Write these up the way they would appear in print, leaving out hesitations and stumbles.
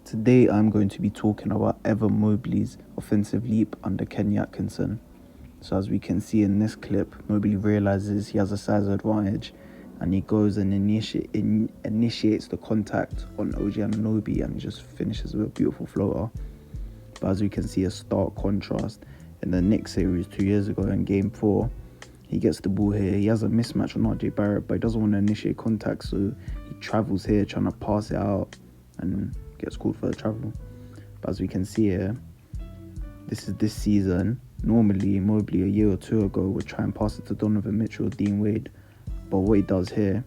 Today I'm going to be talking about Evan Mobley's offensive leap under Kenny Atkinson. So as we can see in this clip, Mobley realizes he has a size advantage and he goes and initiates the contact on OG Anunoby and he just finishes with a beautiful floater. But as we can see, a stark contrast in the Knicks series 2 years ago in Game 4. He gets the ball here. He has a mismatch on RJ Barrett, but he doesn't want to initiate contact, so he travels here trying to pass it out and gets called for the travel. But as we can see here, this is this season. Normally, Mobley a year or two ago would try and pass it to Donovan Mitchell or Dean Wade. But what he does here,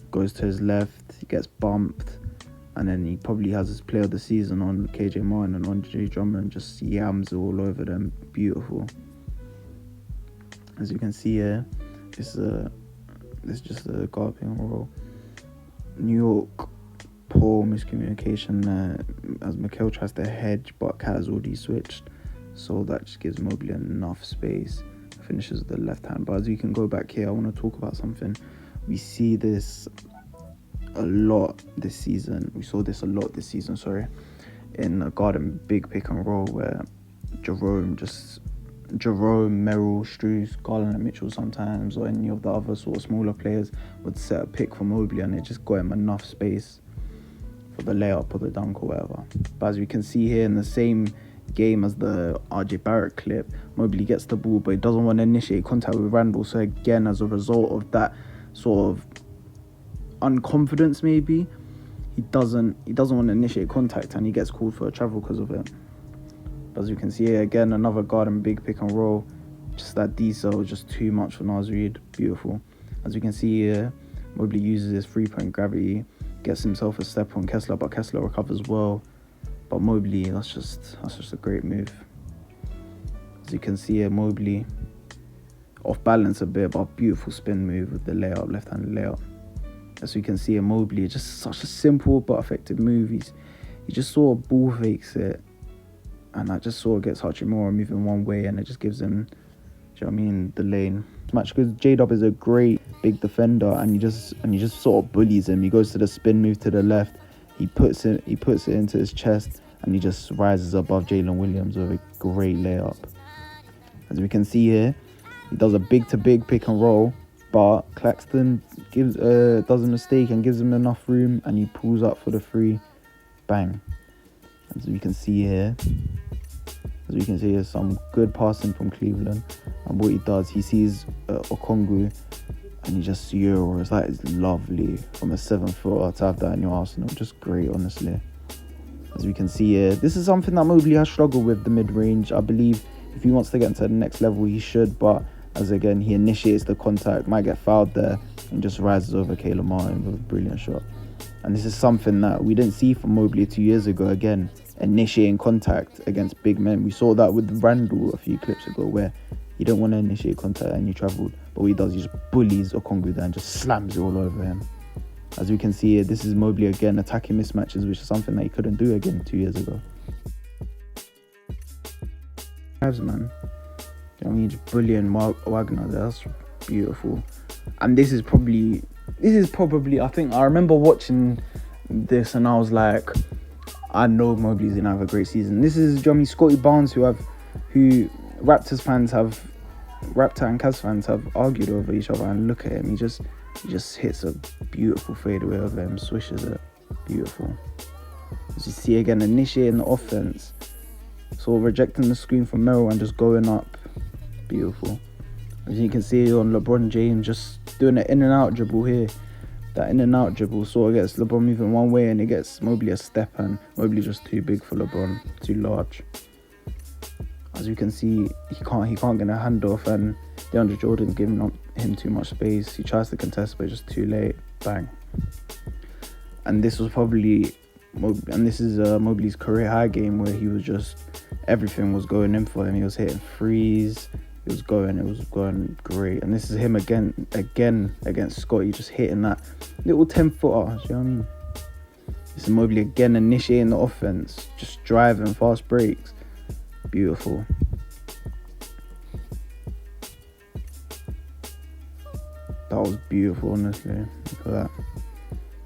goes to his left, he gets bumped, and then he probably has his player of the season on KJ Martin and Andre Drummond, just yams all over them. Beautiful. As you can see here, this is just a guard pick and roll. New York, poor miscommunication there as Mikal tries to hedge, but Cat has already switched. So that just gives Mobley enough space. Finishes with the left hand. But as you can go back here, I want to talk about something. We see this a lot this season. We saw this a lot this season, in a guard and big pick and roll where Jerome, Merrill, Strus, Garland and Mitchell sometimes, or any of the other sort of smaller players would set a pick for Mobley and it just got him enough space for the layup or the dunk or whatever. But as we can see here in the same game as the RJ Barrett clip, Mobley gets the ball but he doesn't want to initiate contact with Randall. So again, as a result of that sort of unconfidence, maybe he doesn't want to initiate contact and he gets called for a travel because of it. But as you can see here, again, another guard and big pick and roll. Just that D-cell is just too much for Naz Reid. Beautiful. As you can see here, Mobley uses his 3-point gravity, gets himself a step on Kessler, but Kessler recovers well. But Mobley, that's just a great move. As you can see here, Mobley off balance a bit, but beautiful spin move with the layup, left-handed layup. As you can see here, Mobley, just such a simple but effective move. He just sort of ball fakes it, and that just sort of gets Hachimura moving one way, and it just gives him, the lane. Much because J-Dub is a great big defender, and he just sort of bullies him. He goes to the spin move to the left. He puts it into his chest, and he just rises above Jalen Williams with a great layup. As we can see here, he does a big-to-big pick and roll, but Claxton does a mistake and gives him enough room, and he pulls up for the three. Bang. As we can see here, some good passing from Cleveland, and what he does, he sees Okongwu, and he just euros. That is lovely from a 7-footer to have that in your arsenal. Just great, honestly. As we can see here, this is something that Mobley has struggled with, the mid-range. I believe if he wants to get into the next level, he should, but as again, he initiates the contact, might get fouled there, and just rises over Caleb Martin with a brilliant shot. And this is something that we didn't see from Mobley 2 years ago, again, initiating contact against big men. We saw that with Randall a few clips ago, where he didn't want to initiate contact and he travelled. But what he does, he just bullies Okongwu there and just slams it all over him. As we can see here, this is Mobley again attacking mismatches, which is something that he couldn't do again 2 years ago. Man, just bullying Wagner there. That's beautiful. And this is probably, I think, I remember watching this and I was like, I know Mobley's gonna have a great season. This is Scotty Barnes, who Raptor and Cavs fans have argued over each other, and look at him, he just hits a beautiful fadeaway over him, swishes it. Beautiful. As you see again, initiating the offense, sort of rejecting the screen from Merrill and just going up. Beautiful. As you can see on LeBron James, just doing an in and out dribble here. That in and out dribble sort of gets LeBron moving one way and it gets Mobley a step, and Mobley just too big for LeBron, too large. As you can see, he can't get a handoff, and DeAndre Jordan's giving him too much space. He tries to contest, but just too late. Bang. And this is Mobley's career high game, where he was just, everything was going in for him. He was hitting threes. It was going great. And this is him again against Scotty, just hitting that little 10-footer. Do you know what I mean? This is Mobley again initiating the offense, just driving fast breaks. Beautiful. That was beautiful, honestly. Look at that.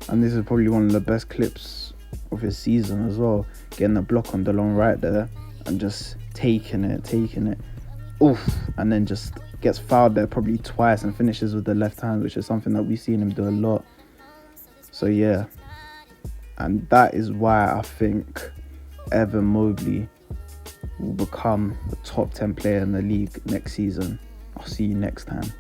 And this is probably one of the best clips of his season as well, getting the block on the long right there and just taking it. Oof, and then just gets fouled there probably twice and finishes with the left hand, which is something that we've seen him do a lot. So yeah, and that is why I think Evan Mobley will become the top 10 player in the league next season. I'll see you next time.